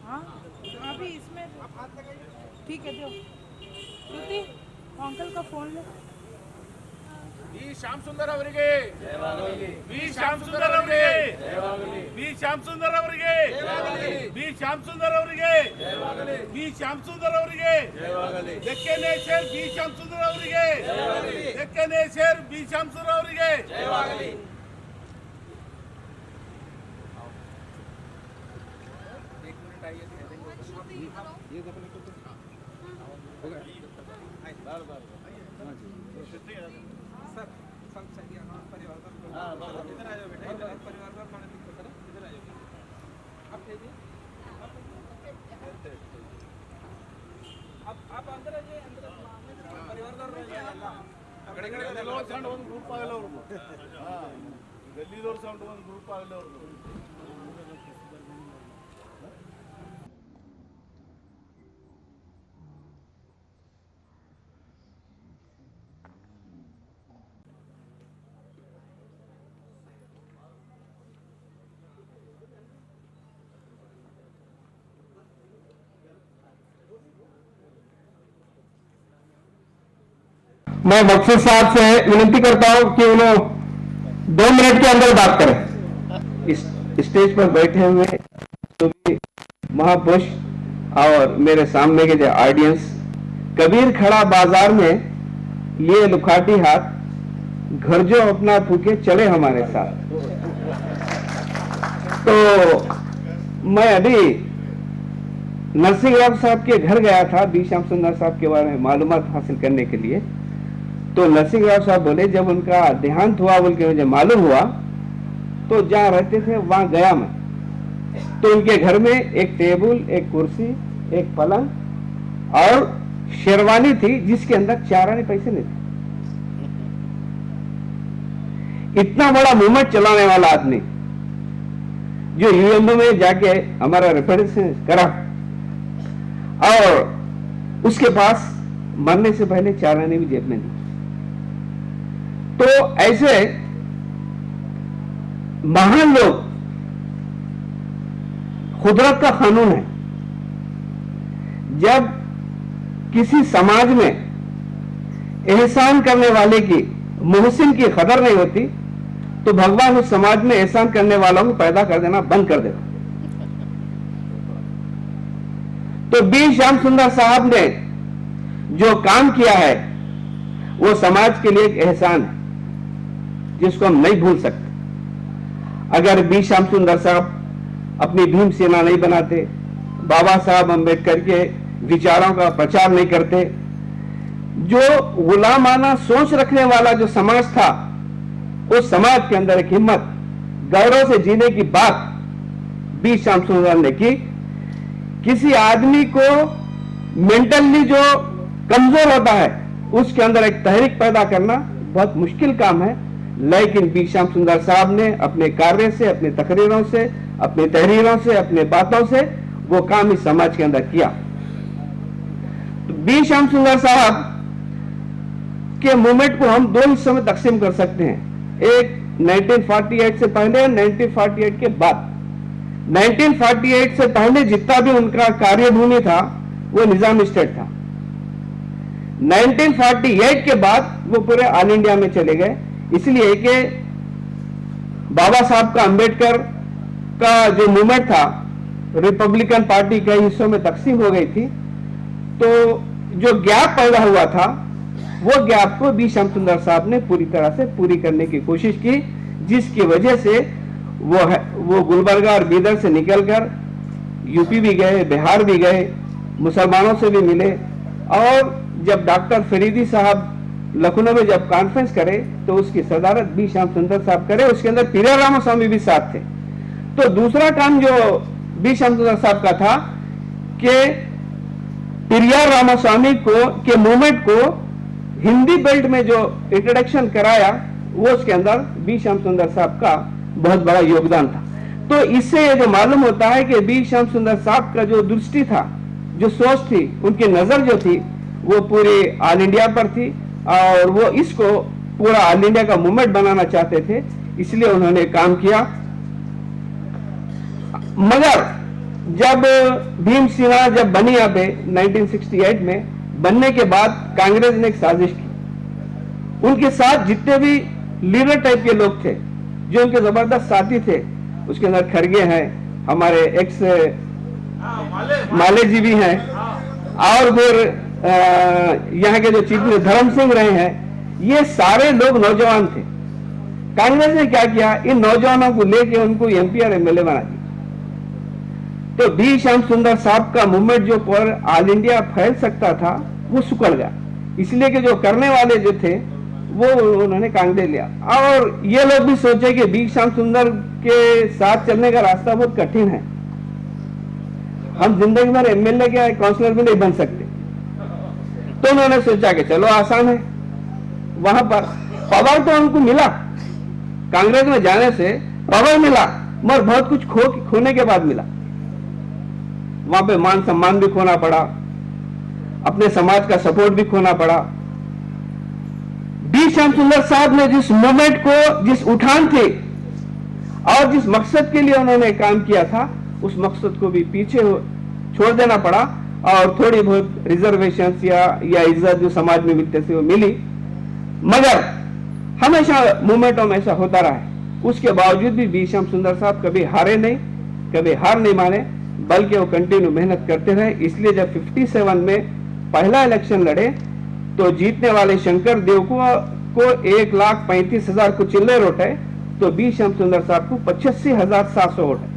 हाँ अभी इसमें ठीक है दो श्रुति अंकल का फोन ले ವಿ ಶ್ಯಾಮ್ ಸುಂದರ್ ಅವರಿಗೆ ವಿ ಶ್ಯಾಮ್ ಸುಂದರ್ ಅವರಿಗೆ ವಿ ಶ್ಯಾಮ್ ಸುಂದರ್ ಅವರಿಗೆ ವಿ ಶ್ಯಾಮ್ ಸುಂದರ್ ಅವರಿಗೆ ವಿ ಶ್ಯಾಮ್ ಸುಂದರ್ ಅವರಿಗೆ ಡೆಕ್ಕನೇಶ್ವರ್ ವಿ ಶ್ಯಾಮ್ ಸುಂದರ್ ಅವರಿಗೆ ಡೆಕ್ಕನೇಶ್ವರ್ ವಿ ಶ್ಯಾಮ್ ಸುಂದರ್ ಅವರಿಗೆ आप अंदर आइए परिवार ಒಂದು ಗ್ರೂಪ್ ಆಗಲ್ಲ ಅವ್ರದ್ದು ಗಲ್ಲಿದವ್ರ ಸೌಂಡ್ ಒಂದು ಗ್ರೂಪ್ ಆಗಲ್ಲ ಅವ್ರದ್ದು मैं मकसूद साहब से विनती करता हूं कि उन्हें 2 मिनट के अंदर बात करें। इस स्टेज पर बैठे हुए सभी महापुरुष और मेरे सामने के जो ऑडियंस, कबीर खड़ा बाजार में लिए लुखाटी हाथ, घर जो अपना फूके चले हमारे साथ। तो मैं अभी नरसिंह राव साहब के घर गया था बी श्याम सुंदर साहब के बारे में मालूमात हासिल करने के लिए। तो नरसिंह राव साहब बोले जब उनका देहांत हुआ बोल के मुझे मालूम हुआ तो जहाँ रहते थे वहां गया मैं। तो उनके घर में एक टेबल, एक कुर्सी, एक पलंग और शेरवानी थी जिसके अंदर 4 आने पैसे नहीं थे। इतना बड़ा मूवमेंट चलाने वाला आदमी जो यूएनओ में जाके हमारा रिप्रेजेंटेशन करा और उसके पास मरने से पहले 4 आने भी जेब में नहीं। तो ऐसे महान लोग, कुदरत का कानून है, जब किसी समाज में एहसान करने वाले की, मोहसिन की कदर नहीं होती तो भगवान उस समाज में एहसान करने वालों को पैदा कर देना बंद कर देता। तो बी श्याम सुंदर साहब ने जो काम किया है वो समाज के लिए एक एहसान है जिसको हम नहीं भूल सकते। अगर बी श्याम सुंदर साहब अपनी भीम सेना नहीं बनाते, बाबा साहब अंबेडकर के विचारों का प्रचार नहीं करते, जो गुलामाना सोच रखने वाला जो समाज था उस समाज के अंदर एक हिम्मत, गौरव से जीने की बात बी श्याम सुंदर ने की। किसी आदमी को मेंटली जो कमजोर होता है उसके अंदर एक तहरीक पैदा करना बहुत मुश्किल काम है, लेकिन बी श्याम सुंदर साहब ने अपने कार्य से, अपने तकरीरों से, अपने तहरीरों से, अपने बातों से वो काम इस समाज के अंदर किया। तो बी श्याम सुंदर साहब के मूवमेंट को हम 2 हिस्सों में तकसीम कर सकते हैं, एक 1948 से पहले, 1948 के बाद। 1948 से पहले जितना भी उनका कार्यभूमि था वो निजाम स्टेट था। 1948 के बाद वो पूरे ऑल इंडिया में चले गए, इसलिए कि बाबा साहब का, अंबेडकर का जो मूवमेंट था रिपब्लिकन पार्टी कई हिस्सों में तकसीम हो गई थी। तो जो गैप पैदा हुआ था वो गैप को बी श्याम सुंदर साहब ने पूरी तरह से पूरी करने की कोशिश की, जिसकी वजह से वो गुलबर्गा और बीदर से निकलकर यूपी भी गए, बिहार भी गए, मुसलमानों से भी मिले। और जब डॉक्टर फरीदी साहब लखनऊ में जब कॉन्फ्रेंस करे तो उसकी सदारत बी श्याम सुंदर साहब करे, उसके अंदर पेरियार रामास्वामी भी साथ थे। तो दूसरा काम जो बी श्याम सुंदर साहब का था कि पेरियार रामास्वामी के मूवमेंट को हिंदी बेल्ट में जो इंट्रोडक्शन कराया वो उसके अंदर बी श्याम सुंदर साहब का बहुत बड़ा योगदान था। तो इससे ये जो मालूम होता है कि बी श्याम सुंदर साहब का जो दृष्टि था, जो सोच थी, उनकी नजर जो थी वो पूरी ऑल इंडिया पर थी और वो इसको पूरा ऑल इंडिया का मूवमेंट बनाना चाहते थे, इसलिए उन्होंने काम किया। मगर जब भीम सेना जब बनी यहाँ पे 1968 में, बनने के बाद कांग्रेस ने एक साजिश की। उनके साथ जितने भी लीडर टाइप के लोग थे, जो उनके जबरदस्त साथी थे, उसके अंदर खड़गे हैं, हमारे एक्स माले जी भी हैं, और फिर यहाँ के जो चीफ मिनिस्टर धर्म सिंह रहे हैं, ये सारे लोग नौजवान थे। कांग्रेस ने क्या किया, इन नौजवानों को लेके उनको एमपी और एमएलए बना दिया। तो बी श्याम सुंदर साहब का मूवमेंट जो पर ऑल इंडिया फैल सकता था, वो सुकड़ गया, इसलिए कि जो करने वाले जो थे वो उन्होंने कांग्रेस लिया। और ये लोग भी सोचे कि बी श्याम सुंदर के साथ चलने का रास्ता बहुत कठिन है, हम जिंदगी भर एमएलए के काउंसलर भी नहीं बन सकते। तो उन्होंने सोचा कि चलो आसान है, वहां पर पावर तो उनको मिला, कांग्रेस में जाने से पावर मिला, मगर बहुत कुछ खोने के बाद मिला। वहां पे मान सम्मान भी खोना पड़ा, अपने समाज का सपोर्ट भी खोना पड़ा। बी श्याम सुंदर साहब ने जिस मूवमेंट को, जिस उठान थे और जिस मकसद के लिए उन्होंने काम किया था, उस मकसद को भी पीछे छोड़ देना पड़ा और थोड़ी बहुत रिजर्वेशन या इज्जत जो समाज में मिलते थे वो मिली। मगर हमेशा मूवमेंटों में ऐसा होता रहा है, उसके बावजूद भी बी श्याम सुंदर साहब कभी हारे नहीं, कभी हार नहीं माने, बल्कि वो कंटिन्यू मेहनत करते रहे। इसलिए जब 57 में पहला इलेक्शन लड़े तो जीतने वाले शंकर देव को 1,35,000 को चिल्ले वोट है, तो बी श्याम सुंदर साहब को 85,700 वोट है।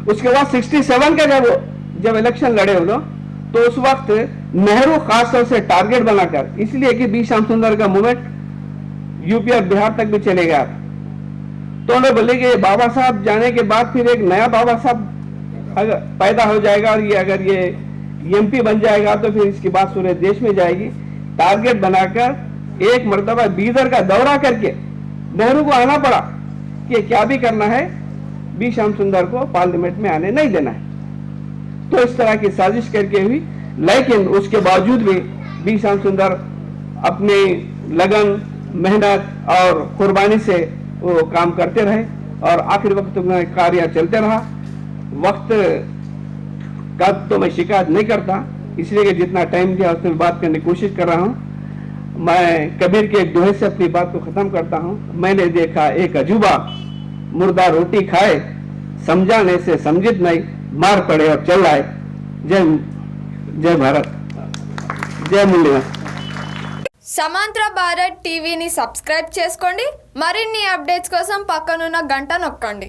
उसके बाद 67 का जब इलेक्शन लड़े वो लोग, तो उस वक्त नेहरू खास तौर से टारगेट बनाकर, इसलिए कि बी श्याम सुंदर का मूवमेंट यूपी और बिहार तक भी चले गया, तो उन्होंने बोले कि बाबा साहब जाने के बाद फिर एक नया बाबा साहब अगर पैदा हो जाएगा और ये अगर ये एमपी बन जाएगा तो फिर इसकी बात पूरे देश में जाएगी। टारगेट बनाकर एक मर्तबा बीदर का दौरा करके नेहरू को आना पड़ा कि क्या भी करना है, बी श्याम सुंदर को पार्लियामेंट में आने नहीं देना है। तो इस तरह की साजिश करके हुई, लेकिन उसके बावजूद भी बी श्याम सुंदर अपनी लगन, मेहनत और कुर्बानी से वो काम करते रहे और आखिर वक्त में कार्य चलते रहा। वक्त का तो मैं शिकायत नहीं करता, इसलिए कि जितना टाइम दिया उसमें बात करने की कोशिश कर रहा हूं। मैं कबीर के एक दोहे से अपनी बात को खत्म करता हूं। मैंने देखा एक अजूबा, मुर्दा रोटी खाए, समझाने से समझित नहीं, मार पड़े और चल आए। जय भारत, जय मूल्य। సమాంతర భారత్ టీవీని సబ్స్క్రైబ్ చేసుకోండి. మరిన్ని అప్డేట్స్ కోసం పక్కనున్న గంట నొక్కండి.